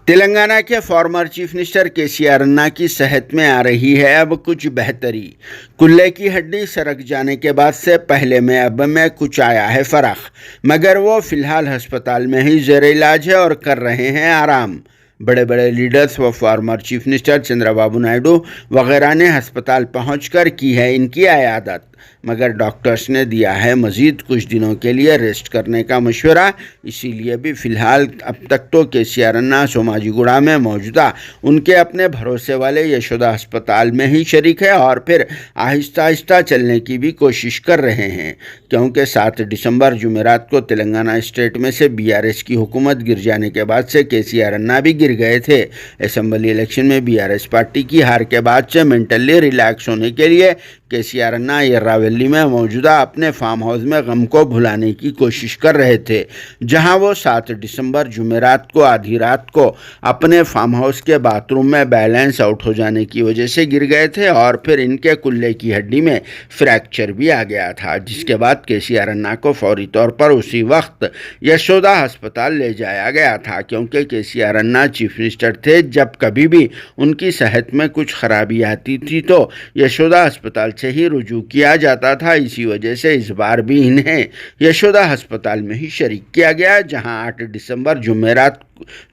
तेलंगाना के farmer chief minister KCR अन्ना की सेहत में आ रही है अब कुछ बेहतरी। कुल्ले की हड्डी सरक जाने के बाद से पहले में अब में कुछ आया है फ़र्क, मगर वो फिलहाल अस्पताल में ही ज़ेर इलाज है और कर रहे हैं आराम। बड़े बड़े लीडर्स व farmer chief minister Chandrababu Naidu वगैरह ने अस्पताल पहुंचकर की है इनकी इयादत, मगर डॉक्टर्स ने दिया है मज़ीद कुछ दिनों के लिए रेस्ट करने का मशवरा। इसीलिए भी फ़िलहाल अब तक तो केसीआर अन्ना सोमाजीगुड़ा में मौजूदा उनके अपने भरोसे वाले यशोदा अस्पताल में ही शरीक है और फिर आहिस्ता आहिस्ता चलने की भी कोशिश कर रहे हैं, क्योंकि 7 दिसंबर जुमेरात को तेलंगाना स्टेट में से बीआरएस की हुकूमत गिर जाने के बाद से केसीआर अन्ना भी गिर गए थे। असेंबली इलेक्शन में बीआरएस पार्टी की हार के बाद से मेंटली रिलैक्स होने के लिए केसीआर अन्ना यर्रावली में मौजूदा अपने फार्म हाउस में गम को भुलाने की कोशिश कर रहे थे, जहां वो 7 दिसंबर जुमेरात को आधी रात को अपने फार्म हाउस के बाथरूम में बैलेंस आउट हो जाने की वजह से गिर गए थे और फिर इनके कुल्ले की हड्डी में फ्रैक्चर भी आ गया था, जिसके बाद केसीआर अन्ना को फौरी तौर पर उसी वक्त यशोदा अस्पताल ले जाया गया था, क्योंकि केसीआर अन्ना चीफ मिनिस्टर थे। जब कभी भी उनकी सेहत में कुछ खराबी आती थी तो यशोदा अस्पताल से ही रुजू किया जाता था। इसी वजह से इस बार भी इन्हें यशोदा अस्पताल में ही शरीक किया गया, जहां 8 दिसंबर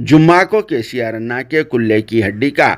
जुम्मा को केसीआर अन्ना के कुल्ले की हड्डी का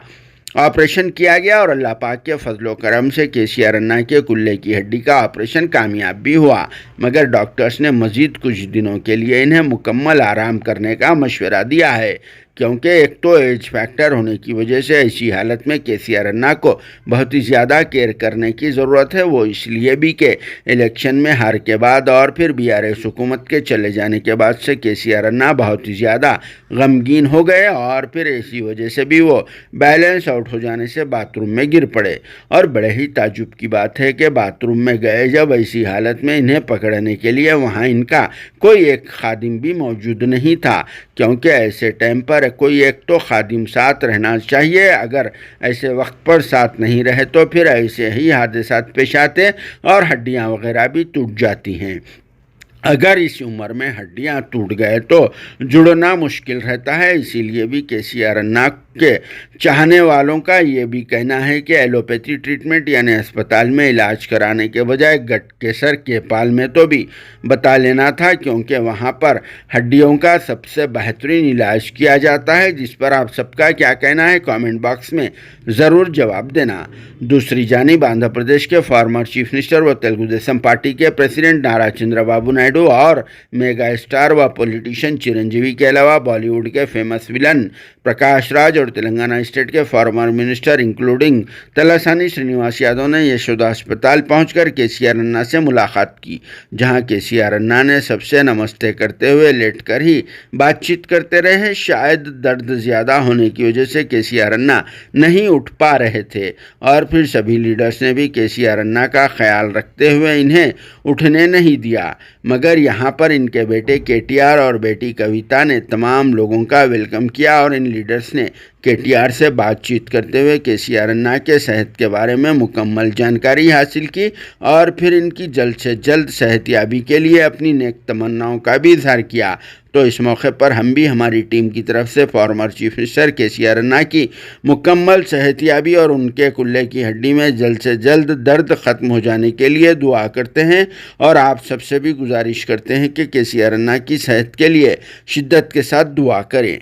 ऑपरेशन किया गया और अल्लाह पाक के फजलो करम से केसीआर अन्ना के कुल्ले की हड्डी का ऑपरेशन कामयाब भी हुआ, मगर डॉक्टर्स ने मज़ीद कुछ दिनों के लिए इन्हें मुकम्मल आराम करने का मशवरा दिया है, क्योंकि एक तो एज फैक्टर होने की वजह से ऐसी हालत में केसीआर अन्ना को बहुत ही ज़्यादा केयर करने की ज़रूरत है। वो इसलिए भी कि इलेक्शन में हार के बाद और फिर बीआरएस हुकूमत के चले जाने के बाद से केसीआर अन्ना बहुत ही ज़्यादा गमगीन हो गए और फिर इसी वजह से भी वो बैलेंस आउट हो जाने से बाथरूम में गिर पड़े। और बड़े ही ताजुब की बात है कि बाथरूम में गए जब ऐसी हालत में इन्हें पकड़ने के लिए वहाँ इनका कोई एक खादिम भी मौजूद नहीं था, क्योंकि ऐसे टाइम पर कोई एक तो खादिम साथ रहना चाहिए। अगर ऐसे वक्त पर साथ नहीं रहे तो फिर ऐसे ही हादसात पेश आते और हड्डियां वगैरह भी टूट जाती हैं। अगर इस उम्र में हड्डियां टूट गए तो जुड़ना मुश्किल रहता है। इसीलिए भी केसीआर अन्ना के चाहने वालों का ये भी कहना है कि एलोपैथी ट्रीटमेंट यानी अस्पताल में इलाज कराने के बजाय गटकेसर नेपाल में तो भी बता लेना था, क्योंकि वहाँ पर हड्डियों का सबसे बेहतरीन इलाज किया जाता है। जिस पर आप सबका क्या कहना है कमेंट बॉक्स में ज़रूर जवाब देना। दूसरी जानिब आंध्र प्रदेश के फॉर्मर चीफ मिनिस्टर व तेलुगु देशम पार्टी के प्रेसिडेंट नारा चंद्रबाबू नायडू और मेगा स्टार व पॉलिटिशियन चिरंजीवी के अलावा बॉलीवुड के फेमस विलन प्रकाश राज और तेलंगाना स्टेट के former minister including Talasani Srinivas Yadav ने यशोदा अस्पताल पहुंचकर केसीआर अन्ना से मुलाकात की, जहां केसीआर अन्ना ने सबसे नमस्ते करते हुए लेटकर ही बातचीत करते रहे। शायद दर्द ज़्यादा होने की वजह से केसीआर अन्ना नहीं उठ पा रहे थे और फिर सभी लीडर्स ने भी केसीआर अन्ना का ख्याल रखते हुए इन्हें उठने नहीं दिया, मगर यहाँ पर इनके बेटे केटीआर और बेटी कविता ने तमाम लोगों का वेलकम किया और इन लीडर्स ने केटीआर से बातचीत करते हुए केसीआर अन्ना के सेहत के बारे में मुकम्मल जानकारी हासिल की और फिर इनकी जल्द से जल्द सेहतयाबी के लिए अपनी नेक तमन्नाओं का भी इजहार किया। तो इस मौके पर हम भी हमारी टीम की तरफ से फॉर्मर चीफ मिनिस्टर केसीआर अन्ना की मुकम्मल सेहतयाबी और उनके कुल्ले की हड्डी में जल्द से जल्द दर्द ख़त्म हो जाने के लिए दुआ करते हैं और आप सबसे भी गुजारिश करते हैं कि केसीआर अन्ना की सेहत के लिए शिद्दत के साथ दुआ करें।